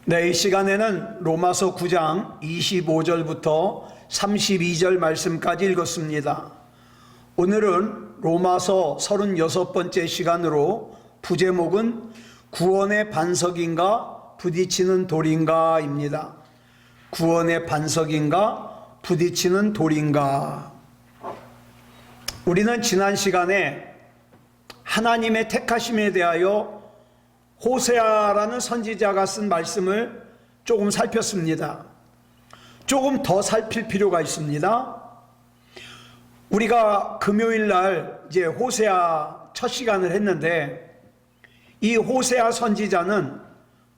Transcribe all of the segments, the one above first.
네, 이 시간에는 로마서 9장 25절부터 32절 말씀까지 읽었습니다. 오늘은 로마서 36번째 시간으로 부제목은 구원의 반석인가 부딪히는 돌인가 입니다. 구원의 반석인가 부딪히는 돌인가. 우리는 지난 시간에 하나님의 택하심에 대하여 호세아라는 선지자가 쓴 말씀을 조금 살폈습니다. 조금 더 살필 필요가 있습니다. 우리가 금요일 날 이제 호세아 첫 시간을 했는데, 이 호세아 선지자는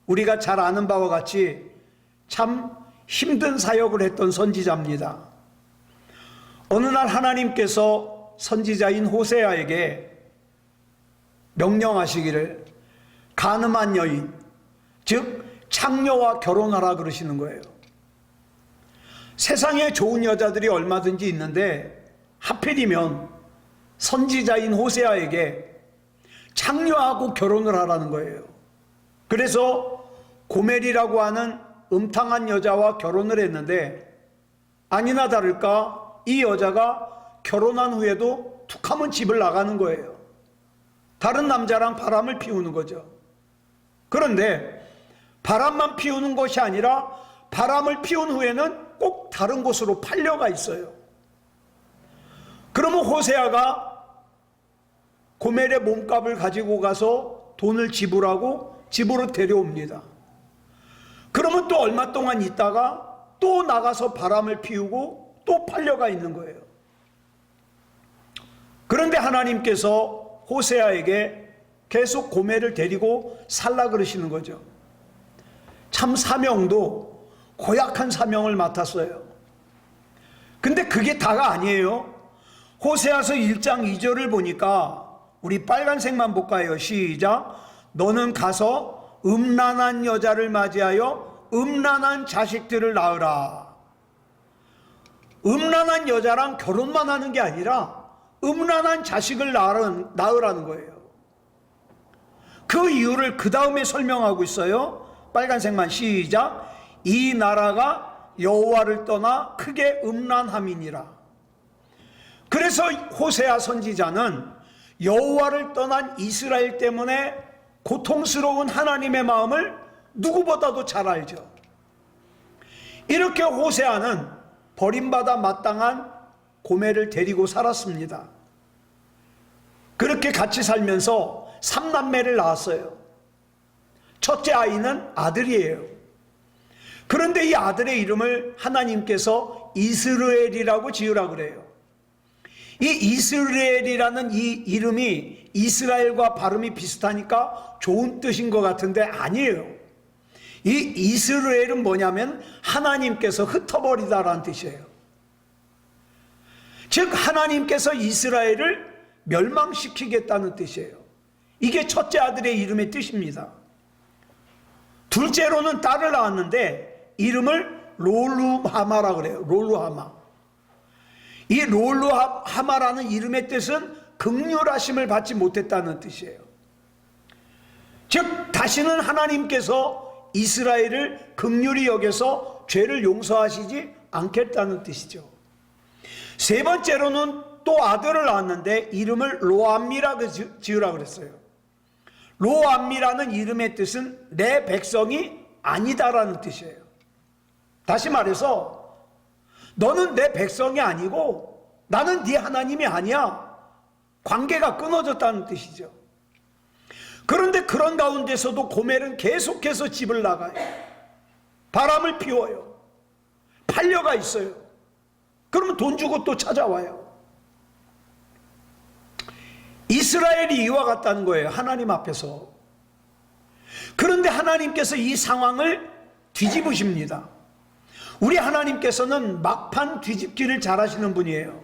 우리가 잘 아는 바와 같이 참 힘든 사역을 했던 선지자입니다. 어느 날 하나님께서 선지자인 호세아에게 명령하시기를 가늠한 여인, 즉 창녀와 결혼하라 그러시는 거예요. 세상에 좋은 여자들이 얼마든지 있는데 하필이면 선지자인 호세아에게 창녀하고 결혼을 하라는 거예요. 그래서 고멜이라고 하는 음탕한 여자와 결혼을 했는데, 아니나 다를까 이 여자가 결혼한 후에도 툭하면 집을 나가는 거예요. 다른 남자랑 바람을 피우는 거죠. 그런데 바람만 피우는 것이 아니라 바람을 피운 후에는 꼭 다른 곳으로 팔려가 있어요. 그러면 호세아가 고멜의 몸값을 가지고 가서 돈을 지불하고 집으로 데려옵니다. 그러면 또 얼마 동안 있다가 또 나가서 바람을 피우고 또 팔려가 있는 거예요. 그런데 하나님께서 호세아에게 계속 고멜을 데리고 살라 그러시는 거죠. 참 사명도 고약한 사명을 맡았어요. 근데 그게 다가 아니에요. 호세아서 1장 2절을 보니까 우리 빨간색만 볼까요? 시작. 너는 가서 음란한 여자를 맞이하여 음란한 자식들을 낳으라. 음란한 여자랑 결혼만 하는 게 아니라 음란한 자식을 낳으라는 거예요. 그 이유를 그 다음에 설명하고 있어요. 빨간색만 시작. 이 나라가 여호와를 떠나 크게 음란함이니라. 그래서 호세아 선지자는 여호와를 떠난 이스라엘 때문에 고통스러운 하나님의 마음을 누구보다도 잘 알죠. 이렇게 호세아는 버림받아 마땅한 고멜을 데리고 살았습니다. 그렇게 같이 살면서 3남매를 낳았어요. 첫째 아이는 아들이에요. 그런데 이 아들의 이름을 하나님께서 이스라엘이라고 지으라고 그래요. 이 이스라엘이라는 이 이름이 이스라엘과 발음이 비슷하니까 좋은 뜻인 것 같은데 아니에요. 이 이스라엘은 뭐냐면 하나님께서 흩어버리다라는 뜻이에요. 즉 하나님께서 이스라엘을 멸망시키겠다는 뜻이에요. 이게 첫째 아들의 이름의 뜻입니다. 둘째로는 딸을 낳았는데 이름을 롤루하마라 그래요. 롤루하마. 이 롤루하마라는 이름의 뜻은 긍휼하심을 받지 못했다는 뜻이에요. 즉 다시는 하나님께서 이스라엘을 긍휼히 여겨서 죄를 용서하시지 않겠다는 뜻이죠. 세 번째로는 또 아들을 낳았는데 이름을 로암미라고 지으라 그랬어요. 로암미라는 이름의 뜻은 내 백성이 아니다라는 뜻이에요. 다시 말해서 너는 내 백성이 아니고 나는 네 하나님이 아니야. 관계가 끊어졌다는 뜻이죠. 그런데 그런 가운데서도 고멜은 계속해서 집을 나가요. 바람을 피워요. 팔려가 있어요. 그러면 돈 주고 또 찾아와요. 이스라엘이 이와 같다는 거예요. 하나님 앞에서. 그런데 하나님께서 이 상황을 뒤집으십니다. 우리 하나님께서는 막판 뒤집기를 잘하시는 분이에요.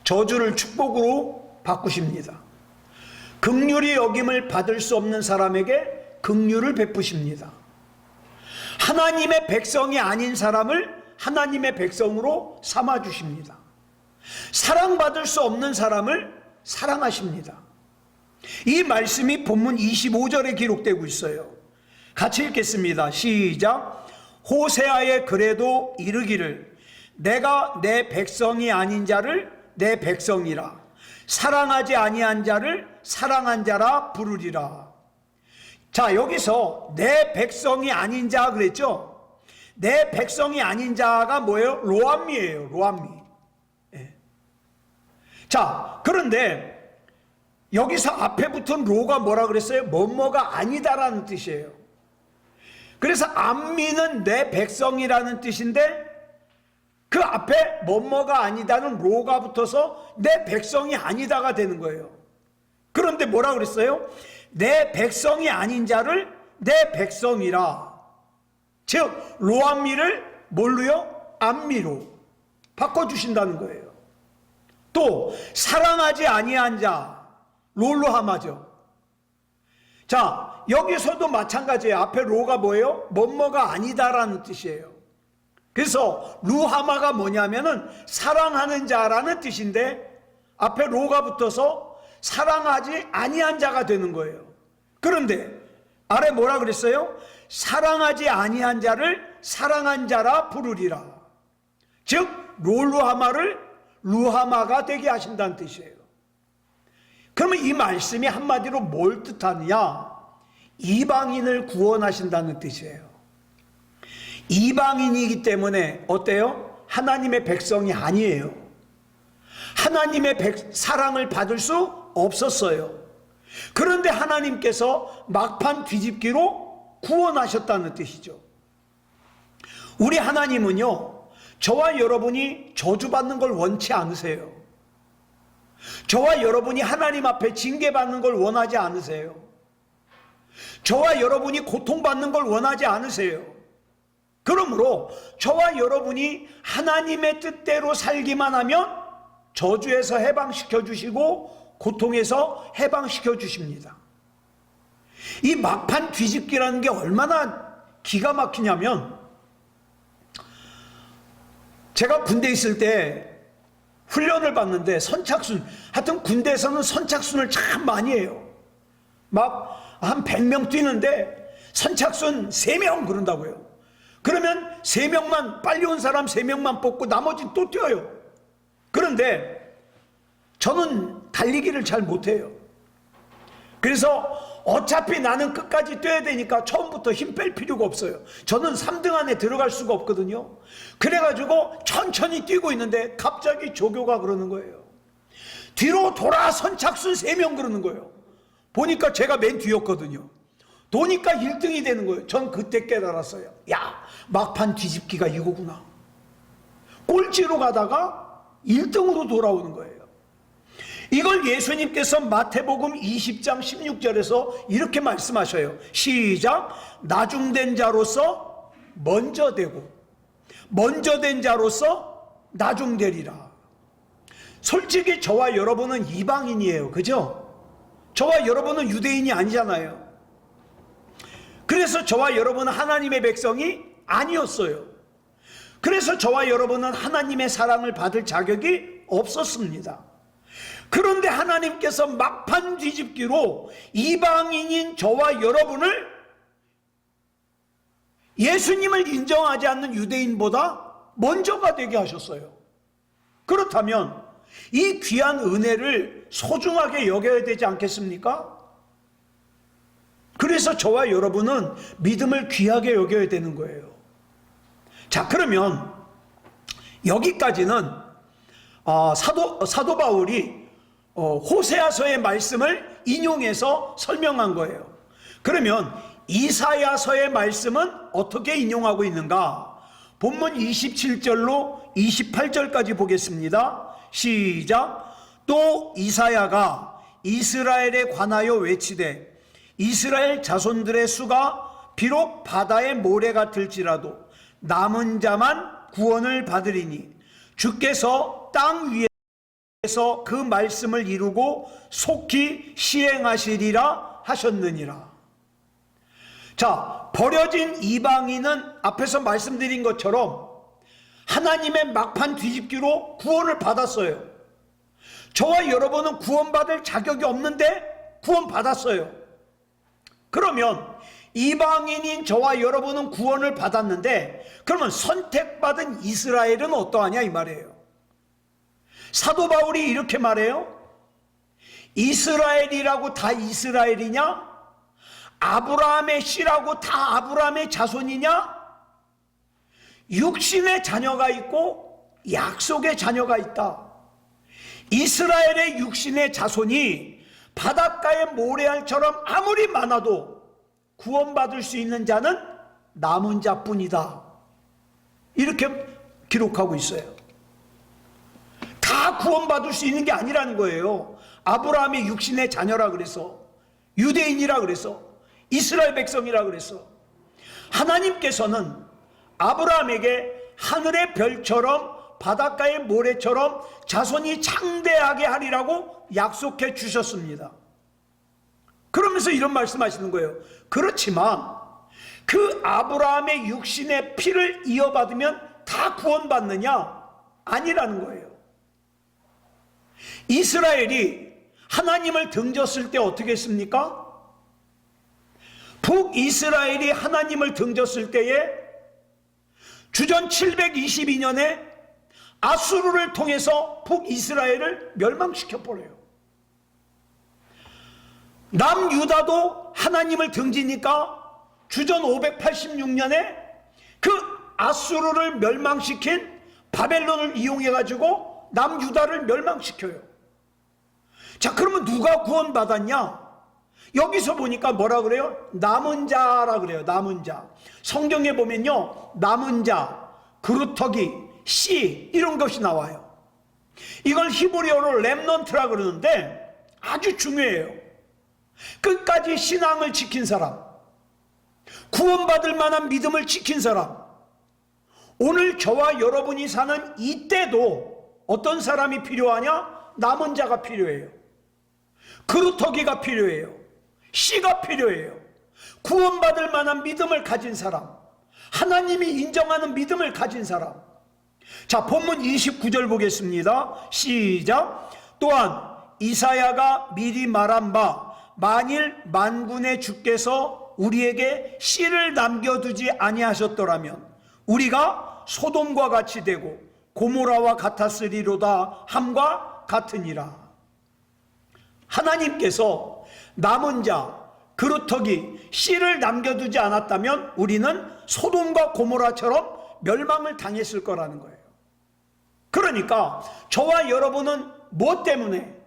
저주를 축복으로 바꾸십니다. 긍휼히 여김을 받을 수 없는 사람에게 긍휼을 베푸십니다. 하나님의 백성이 아닌 사람을 하나님의 백성으로 삼아주십니다. 사랑받을 수 없는 사람을 사랑하십니다. 이 말씀이 본문 25절에 기록되고 있어요. 같이 읽겠습니다. 시작. 호세아의 글에도 이르기를 내가 내 백성이 아닌 자를 내 백성이라 사랑하지 아니한 자를 사랑한 자라 부르리라. 자, 여기서 내 백성이 아닌 자 그랬죠? 내 백성이 아닌 자가 뭐예요? 로암미예요. 로암미. 예. 자, 그런데 여기서 앞에 붙은 로가 뭐라 그랬어요? 뭐뭐가 아니다라는 뜻이에요. 그래서 암미는 내 백성이라는 뜻인데 그 앞에 뭐뭐가 아니다는 로가 붙어서 내 백성이 아니다가 되는 거예요. 그런데 뭐라 그랬어요? 내 백성이 아닌 자를 내 백성이라. 즉 로암미를 뭘로요? 암미로 바꿔주신다는 거예요. 또 사랑하지 아니한 자 롤로하마죠. 자, 여기서도 마찬가지예요. 앞에 로가 뭐예요? 뭐뭐가 아니다라는 뜻이에요. 그래서 루하마가 뭐냐면은 사랑하는 자라는 뜻인데 앞에 로가 붙어서 사랑하지 아니한 자가 되는 거예요. 그런데 아래 뭐라 그랬어요? 사랑하지 아니한 자를 사랑한 자라 부르리라. 즉 롤루하마를 루하마가 되게 하신다는 뜻이에요. 그러면 이 말씀이 한마디로 뭘 뜻하느냐? 이방인을 구원하신다는 뜻이에요. 이방인이기 때문에 어때요? 하나님의 백성이 아니에요. 하나님의 사랑을 받을 수 없었어요. 그런데 하나님께서 막판 뒤집기로 구원하셨다는 뜻이죠. 우리 하나님은요, 저와 여러분이 저주받는 걸 원치 않으세요. 저와 여러분이 하나님 앞에 징계받는 걸 원하지 않으세요. 저와 여러분이 고통받는 걸 원하지 않으세요. 그러므로 저와 여러분이 하나님의 뜻대로 살기만 하면 저주에서 해방시켜 주시고 고통에서 해방시켜 주십니다. 이 막판 뒤집기라는 게 얼마나 기가 막히냐면, 제가 군대에 있을 때 훈련을 받는데 선착순, 하여튼 군대에서는 선착순을 참 많이 해요. 막 한 100명 뛰는데 선착순 3명 그런다고요. 그러면 3명만, 빨리 온 사람 3명만 뽑고 나머지는 또 뛰어요. 그런데 저는 달리기를 잘 못해요. 그래서 어차피 나는 끝까지 뛰어야 되니까 처음부터 힘 뺄 필요가 없어요. 저는 3등 안에 들어갈 수가 없거든요. 그래가지고 천천히 뛰고 있는데 갑자기 조교가 그러는 거예요. 뒤로 돌아 선착순 3명 그러는 거예요. 보니까 제가 맨 뒤였거든요. 도니까 1등이 되는 거예요. 전 그때 깨달았어요. 야, 막판 뒤집기가 이거구나. 꼴찌로 가다가 1등으로 돌아오는 거예요. 이걸 예수님께서 마태복음 20장 16절에서 이렇게 말씀하셔요. 시작. 나중된 자로서 먼저 되고 먼저 된 자로서 나중되리라. 솔직히 저와 여러분은 이방인이에요. 그죠? 저와 여러분은 유대인이 아니잖아요. 그래서 저와 여러분은 하나님의 백성이 아니었어요. 그래서 저와 여러분은 하나님의 사랑을 받을 자격이 없었습니다. 그런데 하나님께서 막판 뒤집기로 이방인인 저와 여러분을 예수님을 인정하지 않는 유대인보다 먼저가 되게 하셨어요. 그렇다면 이 귀한 은혜를 소중하게 여겨야 되지 않겠습니까? 그래서 저와 여러분은 믿음을 귀하게 여겨야 되는 거예요. 자, 그러면 여기까지는 사도 바울이 호세아서의 말씀을 인용해서 설명한 거예요. 그러면 이사야서의 말씀은 어떻게 인용하고 있는가? 본문 27절로 28절까지 보겠습니다. 시작. 또 이사야가 이스라엘에 관하여 외치되 이스라엘 자손들의 수가 비록 바다의 모래 같을지라도 남은 자만 구원을 받으리니 주께서 땅 위에서 그 말씀을 이루고 속히 시행하시리라 하셨느니라. 자, 버려진 이방인은 앞에서 말씀드린 것처럼 하나님의 막판 뒤집기로 구원을 받았어요. 저와 여러분은 구원받을 자격이 없는데 구원받았어요. 그러면 이방인인 저와 여러분은 구원을 받았는데 그러면 선택받은 이스라엘은 어떠하냐 이 말이에요. 사도 바울이 이렇게 말해요. 이스라엘이라고 다 이스라엘이냐? 아브라함의 씨라고 다 아브라함의 자손이냐? 육신의 자녀가 있고 약속의 자녀가 있다. 이스라엘의 육신의 자손이 바닷가의 모래알처럼 아무리 많아도 구원받을 수 있는 자는 남은 자뿐이다. 이렇게 기록하고 있어요. 다 구원받을 수 있는 게 아니라는 거예요. 아브라함의 육신의 자녀라 그래서, 유대인이라 그래서, 이스라엘 백성이라 그래서 하나님께서는 아브라함에게 하늘의 별처럼 바닷가의 모래처럼 자손이 창대하게 하리라고 약속해 주셨습니다. 그러면서 이런 말씀하시는 거예요. 그렇지만 그 아브라함의 육신의 피를 이어받으면 다 구원받느냐? 아니라는 거예요. 이스라엘이 하나님을 등졌을 때 어떻게 했습니까? 북이스라엘이 하나님을 등졌을 때에 주전 722년에 아수르를 통해서 북이스라엘을 멸망시켜버려요. 남유다도 하나님을 등지니까 주전 586년에 그 아수르를 멸망시킨 바벨론을 이용해가지고 남유다를 멸망시켜요. 자, 그러면 누가 구원받았냐? 여기서 보니까 뭐라 그래요? 남은 자라 그래요. 남은 자. 성경에 보면요, 남은 자, 그루터기, 씨 이런 것이 나와요. 이걸 히브리어로 렘넌트라 그러는데 아주 중요해요. 끝까지 신앙을 지킨 사람, 구원받을 만한 믿음을 지킨 사람. 오늘 저와 여러분이 사는 이때도 어떤 사람이 필요하냐? 남은 자가 필요해요. 그루터기가 필요해요. 씨가 필요해요. 구원받을 만한 믿음을 가진 사람, 하나님이 인정하는 믿음을 가진 사람. 자, 본문 29절 보겠습니다. 시작. 또한 이사야가 미리 말한 바 만일 만군의 주께서 우리에게 씨를 남겨두지 아니하셨더라면 우리가 소돔과 같이 되고 고모라와 같았으리로다 함과 같으니라. 하나님께서 남은 자, 그루터기, 씨를 남겨두지 않았다면 우리는 소돔과 고모라처럼 멸망을 당했을 거라는 거예요. 그러니까 저와 여러분은 뭐 때문에?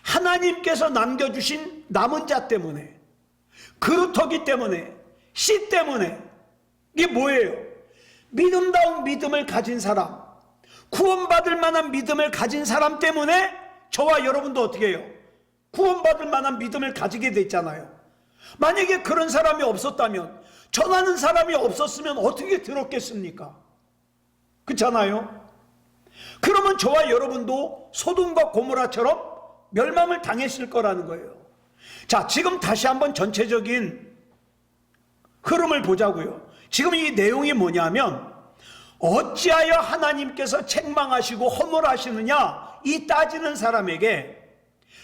하나님께서 남겨주신 남은 자 때문에, 그루터기 때문에, 씨 때문에. 이게 뭐예요? 믿음다운 믿음을 가진 사람, 구원받을 만한 믿음을 가진 사람 때문에 저와 여러분도 어떻게 해요? 구원받을 만한 믿음을 가지게 됐잖아요. 만약에 그런 사람이 없었다면, 전하는 사람이 없었으면 어떻게 들었겠습니까? 그렇잖아요? 그러면 저와 여러분도 소돔과 고모라처럼 멸망을 당했을 거라는 거예요. 자, 지금 다시 한번 전체적인 흐름을 보자고요. 지금 이 내용이 뭐냐면 어찌하여 하나님께서 책망하시고 허물하시느냐 이 따지는 사람에게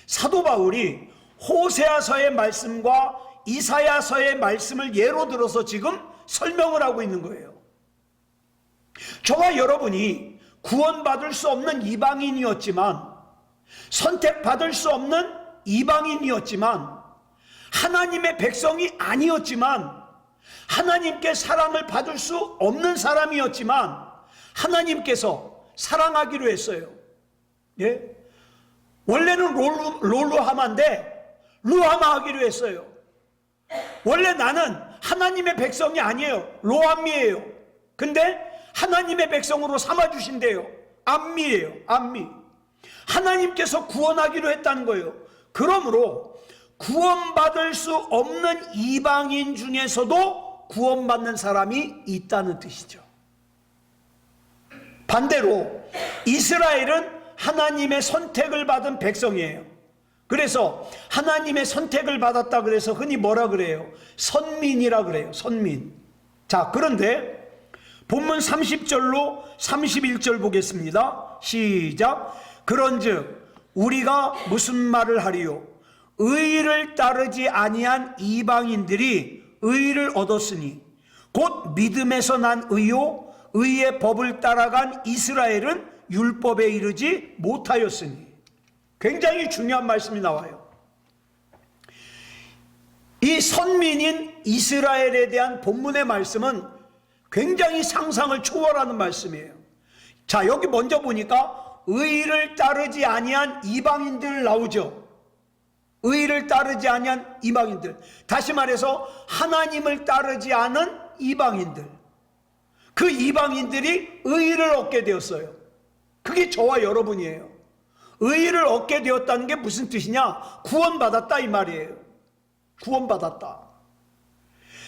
사도 바울이 호세아서의 말씀과 이사야서의 말씀을 예로 들어서 지금 설명을 하고 있는 거예요. 저와 여러분이 구원받을 수 없는 이방인이었지만, 선택받을 수 없는 이방인이었지만, 하나님의 백성이 아니었지만, 하나님께 사랑을 받을 수 없는 사람이었지만 하나님께서 사랑하기로 했어요. 예? 원래는 롤루하마인데 루하마 하기로 했어요. 원래 나는 하나님의 백성이 아니에요. 로암미예요. 근데 하나님의 백성으로 삼아주신대요. 암미예요. 암미. 하나님께서 구원하기로 했다는 거예요. 그러므로 구원받을 수 없는 이방인 중에서도 구원받는 사람이 있다는 뜻이죠. 반대로 이스라엘은 하나님의 선택을 받은 백성이에요. 그래서 하나님의 선택을 받았다 그래서 흔히 뭐라 그래요? 선민이라 그래요. 선민. 자, 그런데 본문 30절로 31절 보겠습니다. 시작. 그런즉 우리가 무슨 말을 하리요? 의를 따르지 아니한 이방인들이 의를 얻었으니 곧 믿음에서 난 의요 의의 법을 따라간 이스라엘은 율법에 이르지 못하였으니. 굉장히 중요한 말씀이 나와요. 이 선민인 이스라엘에 대한 본문의 말씀은 굉장히 상상을 초월하는 말씀이에요. 자, 여기 먼저 보니까 의를 따르지 아니한 이방인들 나오죠. 의를 따르지 아니한 이방인들. 다시 말해서 하나님을 따르지 않은 이방인들. 그 이방인들이 의를 얻게 되었어요. 그게 저와 여러분이에요. 의를 얻게 되었다는 게 무슨 뜻이냐? 구원받았다 이 말이에요. 구원받았다.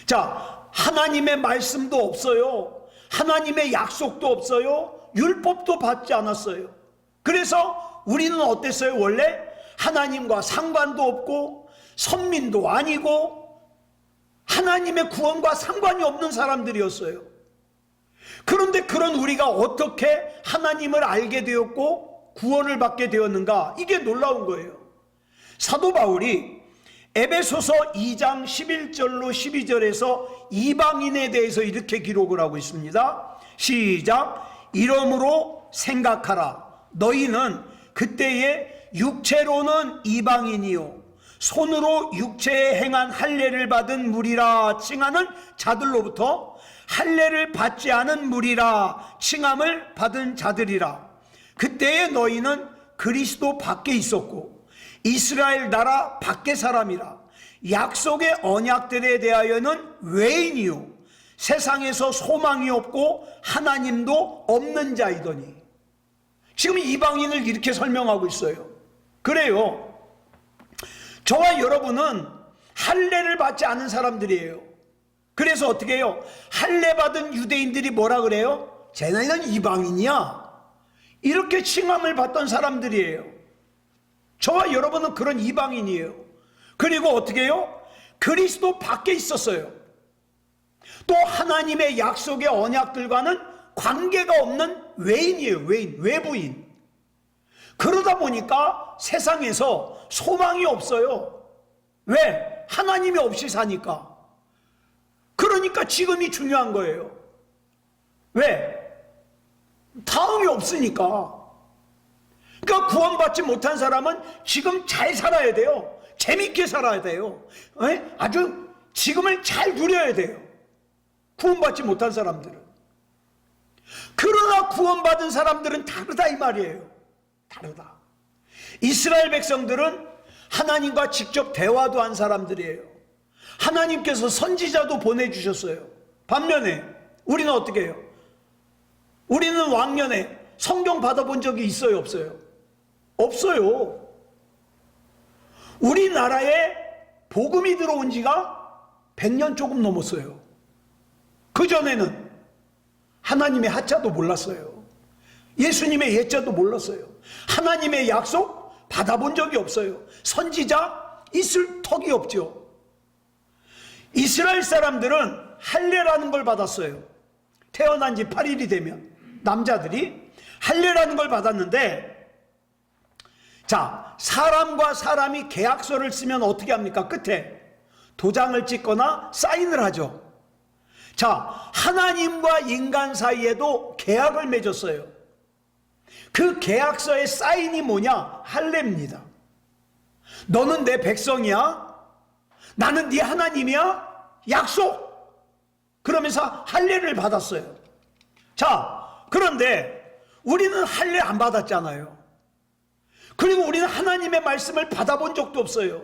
자, 하나님의 말씀도 없어요. 하나님의 약속도 없어요. 율법도 받지 않았어요. 그래서 우리는 어땠어요? 원래 하나님과 상관도 없고 선민도 아니고 하나님의 구원과 상관이 없는 사람들이었어요. 그런데 그런 우리가 어떻게 하나님을 알게 되었고 구원을 받게 되었는가? 이게 놀라운 거예요. 사도 바울이 에베소서 2장 11절로 12절에서 이방인에 대해서 이렇게 기록을 하고 있습니다. 시작. 이러므로 생각하라. 너희는 그때에 육체로는 이방인이요 손으로 육체에 행한 할례를 받은 무리라 칭하는 자들로부터 할례를 받지 않은 무리라 칭함을 받은 자들이라. 그때에 너희는 그리스도 밖에 있었고 이스라엘 나라 밖의 사람이라. 약속의 언약들에 대하여는 외인이요 세상에서 소망이 없고 하나님도 없는 자이더니. 지금 이방인을 이렇게 설명하고 있어요. 그래요. 저와 여러분은 할례를 받지 않은 사람들이에요. 그래서 어떻게 해요? 할례 받은 유대인들이 뭐라 그래요? 쟤네는 이방인이야. 이렇게 칭함을 받던 사람들이에요. 저와 여러분은 그런 이방인이에요. 그리고 어떻게 해요? 그리스도 밖에 있었어요. 또 하나님의 약속의 언약들과는 관계가 없는 외인이에요. 외인, 외부인. 그러다 보니까 세상에서 소망이 없어요. 왜? 하나님이 없이 사니까. 그러니까 지금이 중요한 거예요. 왜? 다음이 없으니까. 그러니까 구원받지 못한 사람은 지금 잘 살아야 돼요. 재밌게 살아야 돼요. 아주 지금을 잘 누려야 돼요. 구원받지 못한 사람들은. 그러나 구원받은 사람들은 다르다 이 말이에요. 다르다. 이스라엘 백성들은 하나님과 직접 대화도 한 사람들이에요. 하나님께서 선지자도 보내주셨어요. 반면에 우리는 어떻게 해요? 우리는 왕년에 성경 받아본 적이 있어요? 없어요? 없어요. 우리나라에 복음이 들어온 지가 100년 조금 넘었어요. 그전에는 하나님의 하자도 몰랐어요. 예수님의 예자도 몰랐어요. 하나님의 약속 받아본 적이 없어요. 선지자 있을 턱이 없죠. 이스라엘 사람들은 할례라는 걸 받았어요. 태어난 지 8일이 되면 남자들이 할례라는 걸 받았는데, 자, 사람과 사람이 계약서를 쓰면 어떻게 합니까? 끝에 도장을 찍거나 사인을 하죠. 자, 하나님과 인간 사이에도 계약을 맺었어요. 그 계약서의 사인이 뭐냐? 할례입니다. 너는 내 백성이야. 나는 네 하나님이야. 약속. 그러면서 할례를 받았어요. 자, 그런데 우리는 할례 안 받았잖아요. 그리고 우리는 하나님의 말씀을 받아본 적도 없어요.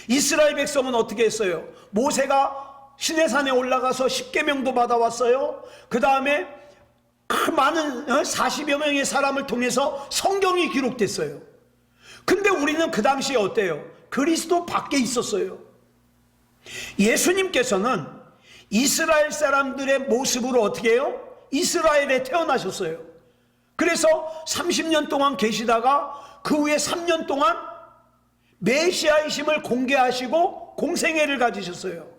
이스라엘 백성은 어떻게 했어요? 모세가 시내산에 올라가서 십계명도 받아왔어요. 그 다음에 그 많은 40여 명의 사람을 통해서 성경이 기록됐어요. 근데 우리는 그 당시에 어때요? 그리스도 밖에 있었어요. 예수님께서는 이스라엘 사람들의 모습으로 어떻게 해요? 이스라엘에 태어나셨어요. 그래서 30년 동안 계시다가 그 후에 3년 동안 메시아이심을 공개하시고 공생애를 가지셨어요.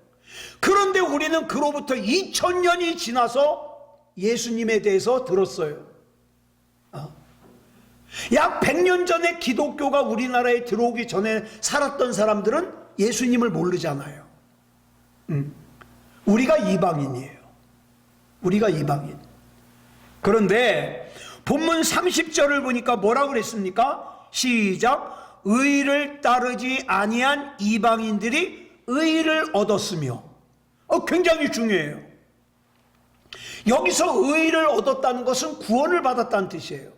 그런데 우리는 그로부터 2000년이 지나서 예수님에 대해서 들었어요. 약 100년 전에 기독교가 우리나라에 들어오기 전에 살았던 사람들은 예수님을 모르잖아요. 우리가 이방인이에요. 우리가 이방인. 그런데 본문 30절을 보니까 뭐라고 그랬습니까? 시작. 의를 따르지 아니한 이방인들이 의를 얻었으며. 굉장히 중요해요. 여기서 의를 얻었다는 것은 구원을 받았다는 뜻이에요.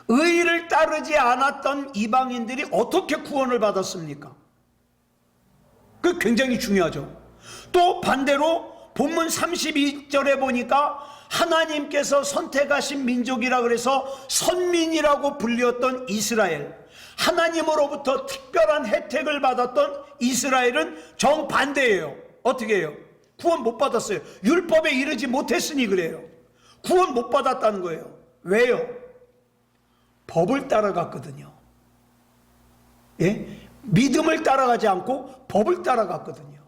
의를 따르지 않았던 이방인들이 어떻게 구원을 받았습니까? 그 굉장히 중요하죠. 또 반대로 본문 32절에 보니까 하나님께서 선택하신 민족이라 그래서 선민이라고 불렸던 이스라엘, 하나님으로부터 특별한 혜택을 받았던 이스라엘은 정반대예요. 어떻게 해요? 구원 못 받았어요. 율법에 이르지 못했으니 그래요. 구원 못 받았다는 거예요. 왜요? 법을 따라갔거든요. 예? 믿음을 따라가지 않고 법을 따라갔거든요.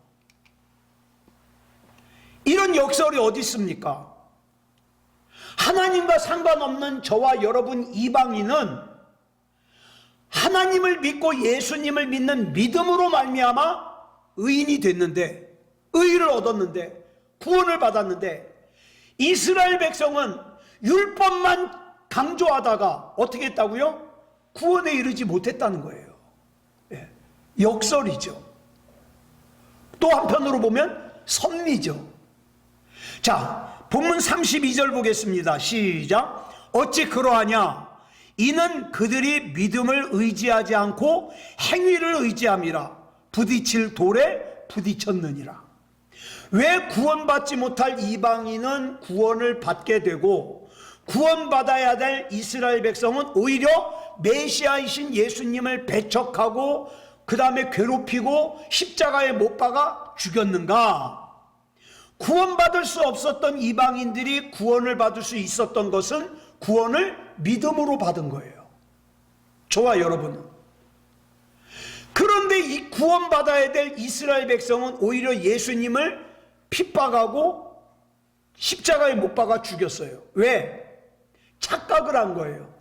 이런 역설이 어디 있습니까? 하나님과 상관없는 저와 여러분 이방인은 하나님을 믿고 예수님을 믿는 믿음으로 말미암아 의인이 됐는데, 의를 얻었는데, 구원을 받았는데, 이스라엘 백성은 율법만 강조하다가 어떻게 했다고요? 구원에 이르지 못했다는 거예요. 예. 역설이죠. 또 한편으로 보면 섭리죠. 자, 본문 32절 보겠습니다. 시작. 어찌 그러하냐? 이는 그들이 믿음을 의지하지 않고 행위를 의지함이라. 부딪힐 돌에 부딪혔느니라. 왜 구원받지 못할 이방인은 구원을 받게 되고 구원받아야 될 이스라엘 백성은 오히려 메시아이신 예수님을 배척하고 그 다음에 괴롭히고 십자가에 못 박아 죽였는가? 구원받을 수 없었던 이방인들이 구원을 받을 수 있었던 것은 구원을 믿음으로 받은 거예요. 저와 여러분은. 그런데 이 구원받아야 될 이스라엘 백성은 오히려 예수님을 핍박하고 십자가에 못 박아 죽였어요. 왜? 착각을 한 거예요.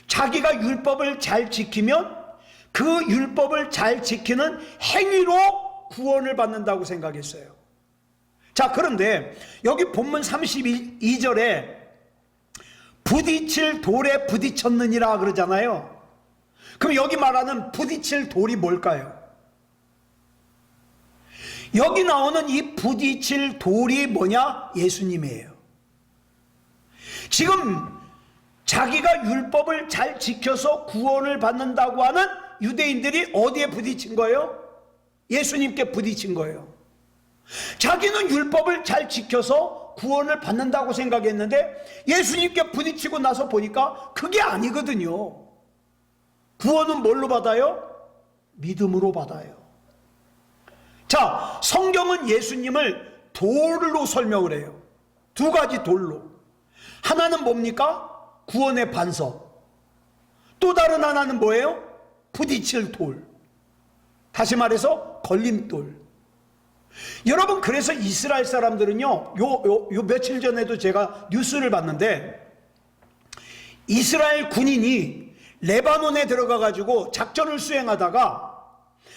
자기가 율법을 잘 지키면 그 율법을 잘 지키는 행위로 구원을 받는다고 생각했어요. 자, 그런데 여기 본문 32절에 부딪힐 돌에 부딪혔느니라 그러잖아요. 그럼 여기 말하는 부딪힐 돌이 뭘까요? 여기 나오는 이 부딪힐 돌이 뭐냐? 예수님이에요. 지금 자기가 율법을 잘 지켜서 구원을 받는다고 하는 유대인들이 어디에 부딪힌 거예요? 예수님께 부딪힌 거예요. 자기는 율법을 잘 지켜서 구원을 받는다고 생각했는데 예수님께 부딪히고 나서 보니까 그게 아니거든요. 구원은 뭘로 받아요? 믿음으로 받아요. 자, 성경은 예수님을 돌로 설명을 해요. 두 가지 돌로. 하나는 뭡니까? 구원의 반석. 또 다른 하나는 뭐예요? 부딪힐 돌. 다시 말해서 걸림돌. 여러분, 그래서 이스라엘 사람들은요, 요 며칠 전에도 제가 뉴스를 봤는데, 이스라엘 군인이 레바논에 들어가 가지고 작전을 수행하다가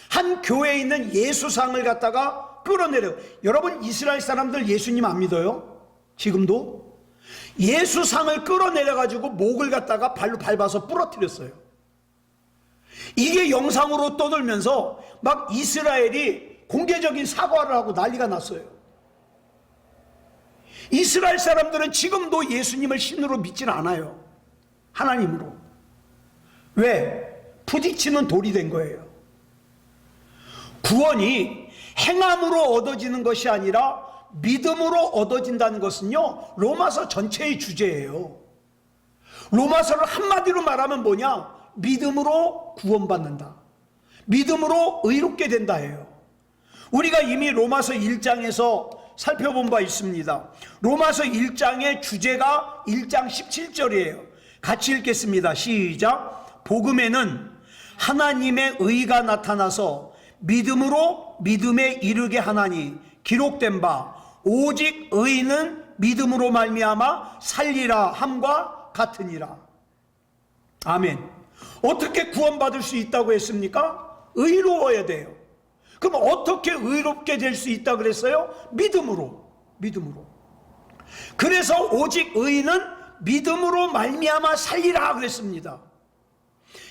한 교회에 있는 예수상을 갖다가 끌어내려. 여러분, 이스라엘 사람들 예수님 안 믿어요? 지금도? 예수상을 끌어내려 가지고 목을 갖다가 발로 밟아서 부러뜨렸어요. 이게 영상으로 떠돌면서 막 이스라엘이 공개적인 사과를 하고 난리가 났어요. 이스라엘 사람들은 지금도 예수님을 신으로 믿지는 않아요. 하나님으로. 왜? 부딪히는 돌이 된 거예요. 구원이 행함으로 얻어지는 것이 아니라 믿음으로 얻어진다는 것은요, 로마서 전체의 주제예요. 로마서를 한마디로 말하면 뭐냐? 믿음으로 구원받는다. 믿음으로 의롭게 된다예요. 우리가 이미 로마서 1장에서 살펴본 바 있습니다. 로마서 1장의 주제가 1장 17절이에요. 같이 읽겠습니다. 시작. 복음에는 하나님의 의가 나타나서 믿음으로 믿음에 이르게 하나니 기록된 바 오직 의인은 믿음으로 말미암아 살리라 함과 같으니라. 아멘. 어떻게 구원받을 수 있다고 했습니까? 의로워야 돼요. 그럼 어떻게 의롭게 될 수 있다 그랬어요? 믿음으로. 믿음으로. 그래서 오직 의인은 믿음으로 말미암아 살리라 그랬습니다.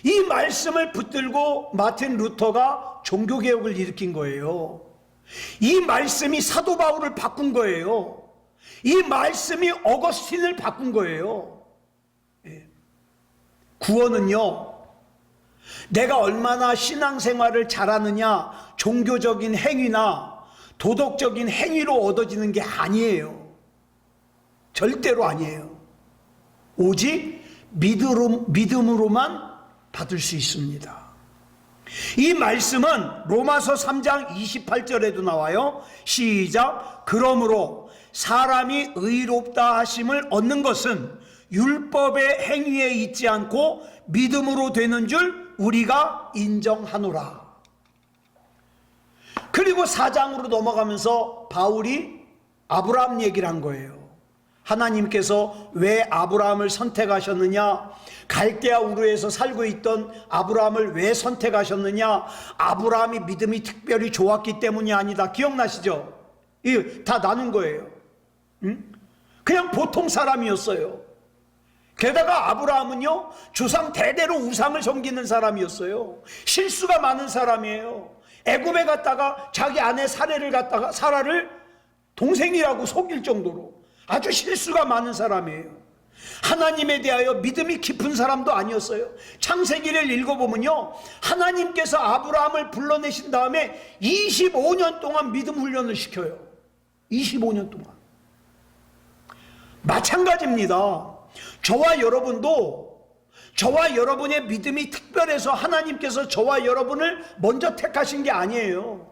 이 말씀을 붙들고 마틴 루터가 종교개혁을 일으킨 거예요. 이 말씀이 사도 바울을 바꾼 거예요. 이 말씀이 어거스틴을 바꾼 거예요. 구원은요, 내가 얼마나 신앙생활을 잘하느냐, 종교적인 행위나 도덕적인 행위로 얻어지는 게 아니에요. 절대로 아니에요. 오직 믿음으로만 받을 수 있습니다. 이 말씀은 로마서 3장 28절에도 나와요. 시작. 그러므로 사람이 의롭다 하심을 얻는 것은 율법의 행위에 있지 않고 믿음으로 되는 줄 우리가 인정하노라. 그리고 4장으로 넘어가면서 바울이 아브라함 얘기를 한 거예요. 하나님께서 왜 아브라함을 선택하셨느냐, 갈대아 우르에서 살고 있던 아브라함을 왜 선택하셨느냐, 아브라함이 믿음이 특별히 좋았기 때문이 아니다. 기억나시죠? 이 다 나눈 거예요. 그냥 보통 사람이었어요. 게다가 아브라함은요, 조상 대대로 우상을 섬기는 사람이었어요. 실수가 많은 사람이에요. 애굽에 갔다가 자기 아내 사라를 동생이라고 속일 정도로 아주 실수가 많은 사람이에요. 하나님에 대하여 믿음이 깊은 사람도 아니었어요. 창세기를 읽어보면요, 하나님께서 아브라함을 불러내신 다음에 25년 동안 믿음 훈련을 시켜요. 25년 동안. 마찬가지입니다. 저와 여러분의 믿음이 특별해서 하나님께서 저와 여러분을 먼저 택하신 게 아니에요.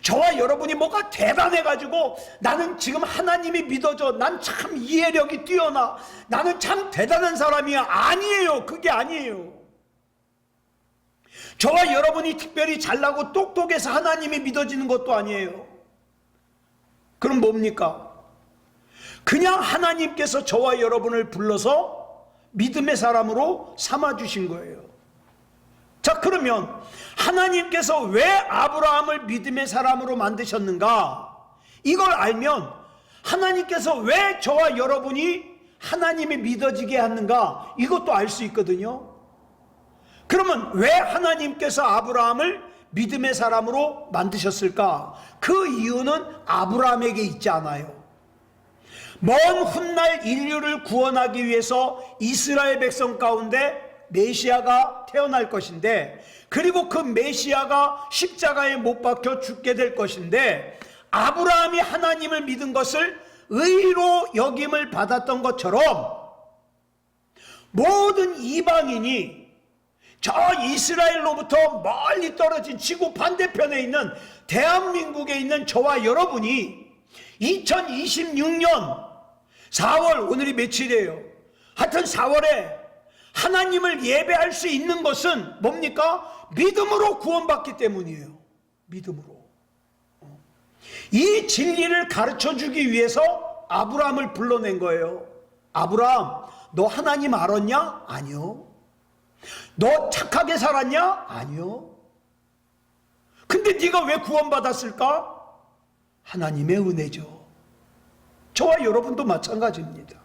저와 여러분이 뭐가 대단해가지고 나는 지금 하나님이 믿어져, 난 참 이해력이 뛰어나, 나는 참 대단한 사람이야. 아니에요. 그게 아니에요. 저와 여러분이 특별히 잘나고 똑똑해서 하나님이 믿어지는 것도 아니에요. 그럼 뭡니까? 그냥 하나님께서 저와 여러분을 불러서 믿음의 사람으로 삼아주신 거예요. 자, 그러면 하나님께서 왜 아브라함을 믿음의 사람으로 만드셨는가? 이걸 알면 하나님께서 왜 저와 여러분이 하나님이 믿어지게 하는가? 이것도 알 수 있거든요. 그러면 왜 하나님께서 아브라함을 믿음의 사람으로 만드셨을까? 그 이유는 아브라함에게 있지 않아요. 먼 훗날 인류를 구원하기 위해서 이스라엘 백성 가운데 메시아가 태어날 것인데, 그리고 그 메시아가 십자가에 못 박혀 죽게 될 것인데, 아브라함이 하나님을 믿은 것을 의로 여김을 받았던 것처럼 모든 이방인이 저 이스라엘로부터 멀리 떨어진 지구 반대편에 있는 대한민국에 있는 저와 여러분이 2026년 4월, 오늘이 며칠이에요? 하여튼 4월에 하나님을 예배할 수 있는 것은 뭡니까? 믿음으로 구원받기 때문이에요. 믿음으로. 이 진리를 가르쳐주기 위해서 아브라함을 불러낸 거예요. 아브라함, 너 하나님 알았냐? 아니요. 너 착하게 살았냐? 아니요. 근데 네가 왜 구원받았을까? 하나님의 은혜죠. 저와 여러분도 마찬가지입니다.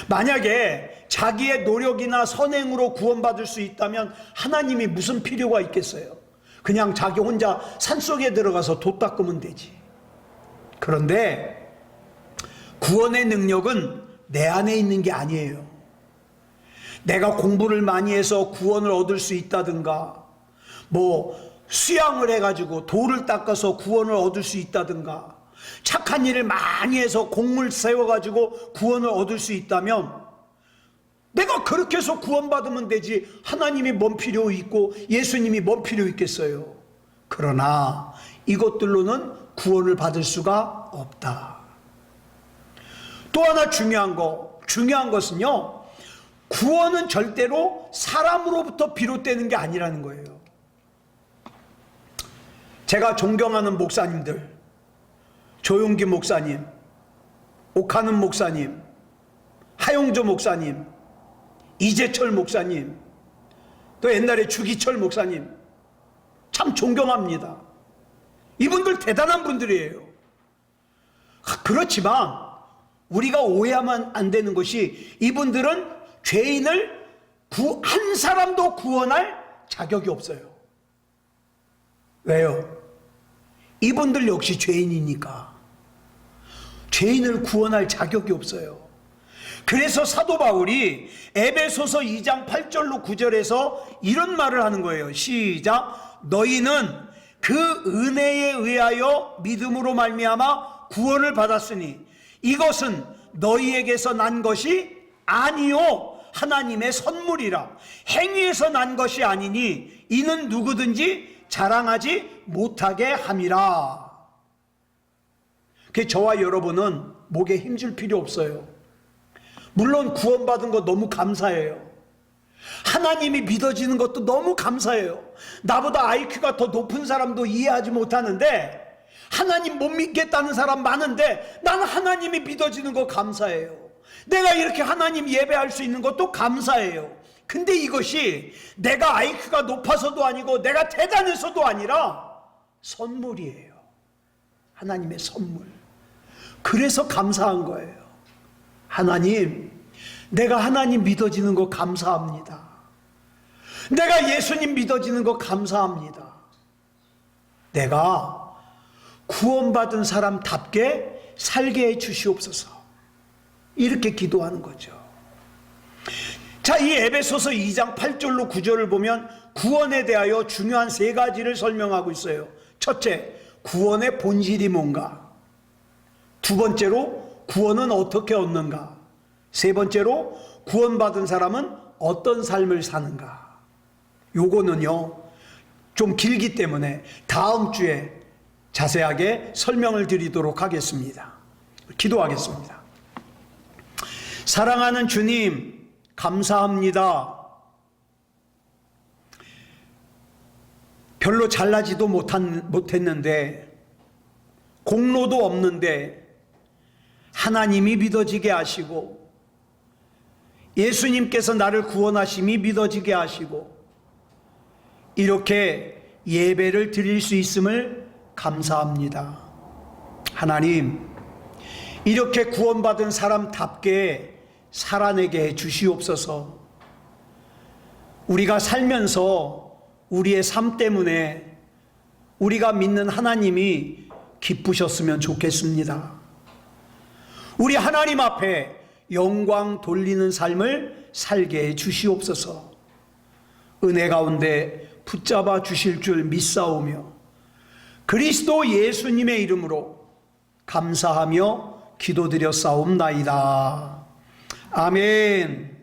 만약에 자기의 노력이나 선행으로 구원받을 수 있다면 하나님이 무슨 필요가 있겠어요? 그냥 자기 혼자 산속에 들어가서 돛 닦으면 되지. 그런데 구원의 능력은 내 안에 있는 게 아니에요. 내가 공부를 많이 해서 구원을 얻을 수 있다든가, 뭐 수양을 해가지고 돌을 닦아서 구원을 얻을 수 있다든가, 착한 일을 많이 해서 공물 세워가지고 구원을 얻을 수 있다면 내가 그렇게 해서 구원받으면 되지, 하나님이 뭔 필요 있고 예수님이 뭔 필요 있겠어요. 그러나 이것들로는 구원을 받을 수가 없다. 또 하나 중요한 것은요, 구원은 절대로 사람으로부터 비롯되는 게 아니라는 거예요. 제가 존경하는 목사님들, 조용기 목사님, 옥하는 목사님, 하용조 목사님, 이재철 목사님, 또 옛날에 주기철 목사님, 참 존경합니다. 이분들 대단한 분들이에요. 그렇지만 우리가 오해하면 안 되는 것이 이분들은 죄인을 한 사람도 구원할 자격이 없어요. 왜요? 이분들 역시 죄인이니까 죄인을 구원할 자격이 없어요. 그래서 사도 바울이 에베소서 2장 8절로 9절에서 이런 말을 하는 거예요. 시작. 너희는 그 은혜에 의하여 믿음으로 말미암아 구원을 받았으니 이것은 너희에게서 난 것이 아니요 하나님의 선물이라. 행위에서 난 것이 아니니 이는 누구든지 자랑하지 못하게 함이라. 저와 여러분은 목에 힘줄 필요 없어요. 물론 구원받은 거 너무 감사해요. 하나님이 믿어지는 것도 너무 감사해요. 나보다 IQ가 더 높은 사람도 이해하지 못하는데 하나님 못 믿겠다는 사람 많은데 나는 하나님이 믿어지는 거 감사해요. 내가 이렇게 하나님 예배할 수 있는 것도 감사해요. 근데 이것이 내가 IQ가 높아서도 아니고 내가 대단해서도 아니라 선물이에요. 하나님의 선물. 그래서 감사한 거예요. 하나님, 내가 하나님 믿어지는 거 감사합니다. 내가 예수님 믿어지는 거 감사합니다. 내가 구원받은 사람답게 살게 해 주시옵소서. 이렇게 기도하는 거죠. 자, 이 에베소서 2장 8절로 9절을 보면 구원에 대하여 중요한 세 가지를 설명하고 있어요. 첫째, 구원의 본질이 뭔가. 두 번째로, 구원은 어떻게 얻는가. 세 번째로, 구원받은 사람은 어떤 삶을 사는가. 요거는요, 좀 길기 때문에 다음 주에 자세하게 설명을 드리도록 하겠습니다. 기도하겠습니다. 사랑하는 주님, 감사합니다. 별로 잘나지도 못했는데, 공로도 없는데, 하나님이 믿어지게 하시고, 예수님께서 나를 구원하심이 믿어지게 하시고, 이렇게 예배를 드릴 수 있음을 감사합니다. 하나님, 이렇게 구원받은 사람답게 살아내게 해 주시옵소서. 우리가 살면서 우리의 삶 때문에 우리가 믿는 하나님이 기쁘셨으면 좋겠습니다. 우리 하나님 앞에 영광 돌리는 삶을 살게 해 주시옵소서. 은혜 가운데 붙잡아 주실 줄 믿사오며 그리스도 예수님의 이름으로 감사하며 기도드렸사옵나이다. 아멘.